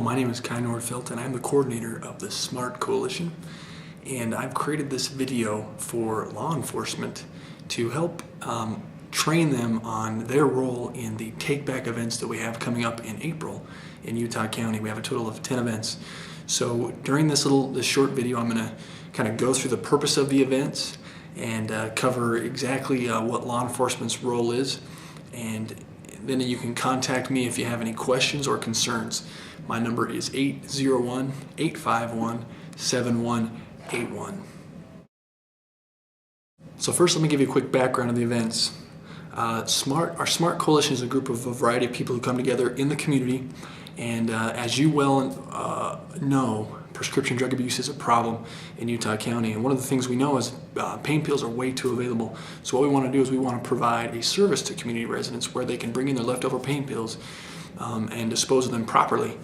my name is Kai Nordfeldt and I'm the coordinator of the SMART Coalition, and I've created this video for law enforcement to help train them on their role in the take-back events that we have coming up in April in Utah County. We have a total of 10 events. So during this short video, I'm going to kind of go through the purpose of the events and cover exactly what law enforcement's role is, and then you can contact me if you have any questions or concerns. My number is 801-851-7181. So first, let me give you a quick background of the events. Our SMART Coalition is a group of a variety of people who come together in the community, and as you well know, prescription drug abuse is a problem in Utah County, and one of the things we know is pain pills are way too available. So what we want to do is we want to provide a service to community residents where they can bring in their leftover pain pills and dispose of them properly.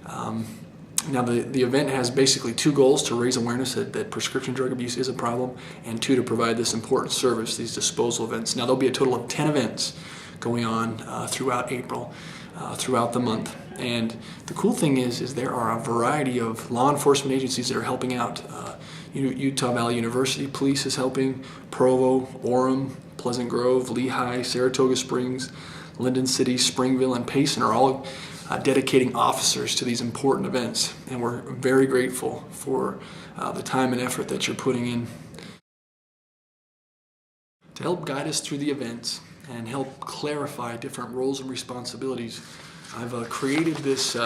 Now the event has basically two goals: to raise awareness that prescription drug abuse is a problem, and two, to provide this important service, these disposal events. Now there'll be a total of 10 events going on throughout April, throughout the month. And the cool thing is there are a variety of law enforcement agencies that are helping out. Utah Valley University Police is helping, Provo, Orem, Pleasant Grove, Lehigh, Saratoga Springs, Linden City, Springville, and Payson are all dedicating officers to these important events. And we're very grateful for the time and effort that you're putting in. To help guide us through the events and help clarify different roles and responsibilities, I've created this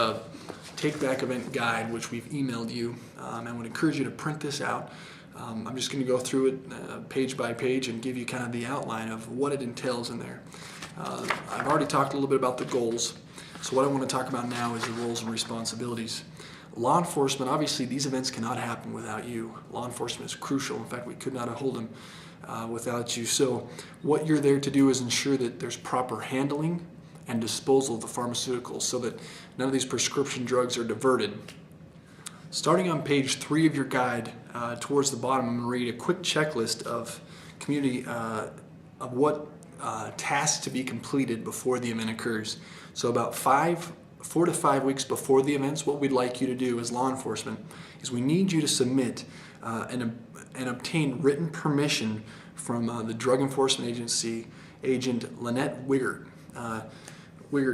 take-back event guide, which we've emailed you, and I would encourage you to print this out. I'm just going to go through it page by page and give you kind of the outline of what it entails in there. I've already talked a little bit about the goals, so what I want to talk about now is the roles and responsibilities. Law enforcement, obviously these events cannot happen without you. Law enforcement is crucial. In fact, we could not hold them without you. So what you're there to do is ensure that there's proper handling and disposal of the pharmaceuticals so that none of these prescription drugs are diverted. Starting on page 3 of your guide, towards the bottom, I'm going to read a quick checklist of community of what tasks to be completed before the event occurs. So about 4 to 5 weeks before the events, what we'd like you to do as law enforcement is we need you to submit and obtain written permission from the Drug Enforcement Agency agent Lynette Wiggert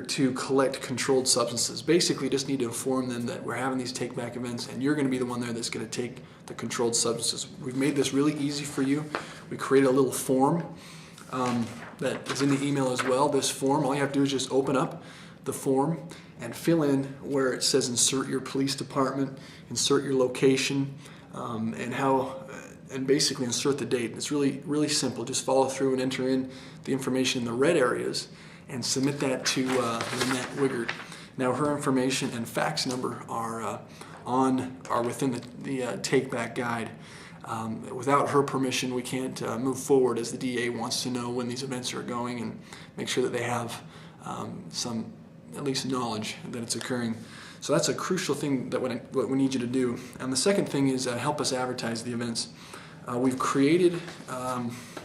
to collect controlled substances. Basically, just need to inform them that we're having these take-back events and you're going to be the one there that's going to take the controlled substances. We've made this really easy for you. We created a little form that is in the email as well. This form, all you have to do is just open up the form and fill in where it says insert your police department, insert your location, and basically insert the date. It's really simple. Just follow through and enter in the information in the red areas and submit that to Lynette Wiggert. Now her information and fax number are within the take-back guide. Without her permission, we can't move forward, as the DA wants to know when these events are going and make sure that they have some at least knowledge that it's occurring. So that's a crucial thing that what we need you to do. And the second thing is help us advertise the events. We've created,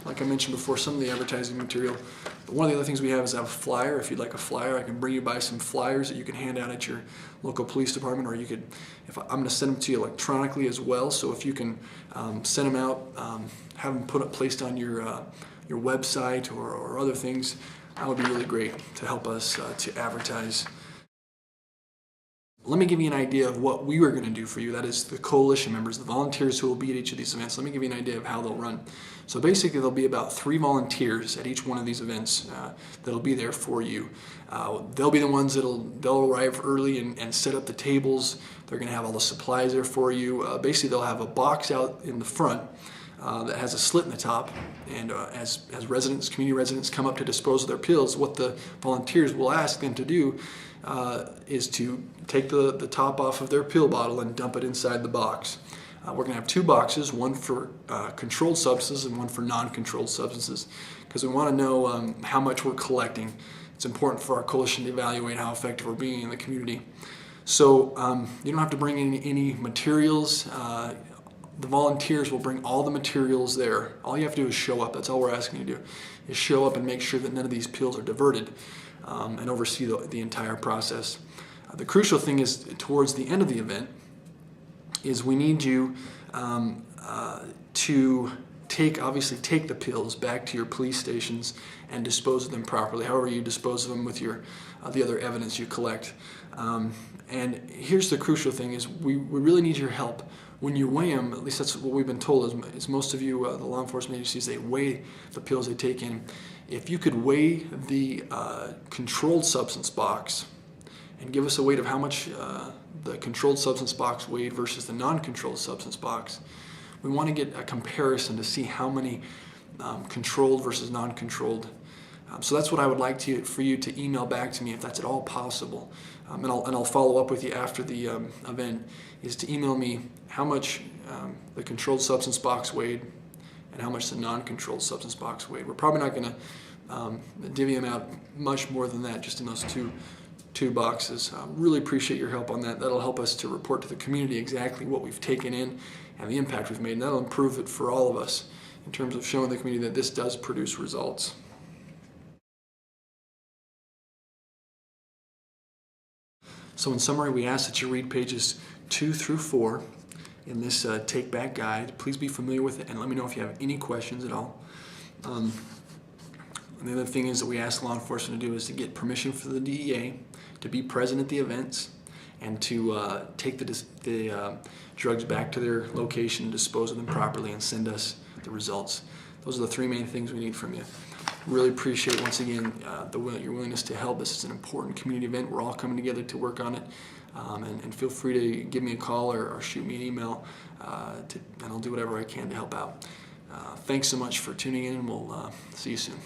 like I mentioned before, some of the advertising material. But one of the other things we have is a flyer. If you'd like a flyer, I can bring you by some flyers that you can hand out at your local police department, or you could, I'm going to send them to you electronically as well. So if you can send them out, have them placed on your website or other things, that would be really great to help us to advertise. Let me give you an idea of what we were going to do for you. That is the coalition members, the volunteers who will be at each of these events. Let me give you an idea of how they'll run. So basically there'll be about 3 volunteers at each one of these events that'll be there for you. They'll be the ones they'll arrive early and set up the tables. They're going to have all the supplies there for you. Basically they'll have a box out in the front that has a slit in the top, and as community residents come up to dispose of their pills, what the volunteers will ask them to do is to take the top off of their pill bottle and dump it inside the box. We're going to have 2 boxes, one for controlled substances and one for non-controlled substances, because we want to know how much we're collecting. It's important for our coalition to evaluate how effective we're being in the community. So you don't have to bring any materials. The volunteers will bring all the materials there. All you have to do is show up. That's all we're asking you to do, is show up and make sure that none of these pills are diverted, and oversee the entire process. The crucial thing is towards the end of the event is we need you to obviously take the pills back to your police stations and dispose of them properly, however you dispose of them with your the other evidence you collect. And here's the crucial thing is we really need your help. When you weigh them, at least that's what we've been told, is most of you, the law enforcement agencies, they weigh the pills they take in. If you could weigh the controlled substance box and give us a weight of how much the controlled substance box weighed versus the non-controlled substance box, we want to get a comparison to see how many controlled versus non-controlled. So that's what I would like for you to email back to me if that's at all possible. And I'll follow up with you after the event, is to email me how much the controlled substance box weighed and how much the non-controlled substance box weighed. We're probably not going to divvy them out much more than that, just in those two boxes. Really appreciate your help on that. That'll help us to report to the community exactly what we've taken in and the impact we've made, and that'll improve it for all of us in terms of showing the community that this does produce results. So in summary, we ask that you read pages 2 through 4 in this Take Back Guide. Please be familiar with it and let me know if you have any questions at all. And the other thing is that we ask law enforcement to do is to get permission for the DEA to be present at the events and to take the drugs back to their location, dispose of them properly, and send us the results. Those are the 3 main things we need from you. Really appreciate, once again, your willingness to help. This is an important community event. We're all coming together to work on it. And feel free to give me a call or shoot me an email, and I'll do whatever I can to help out. Thanks so much for tuning in, and we'll see you soon.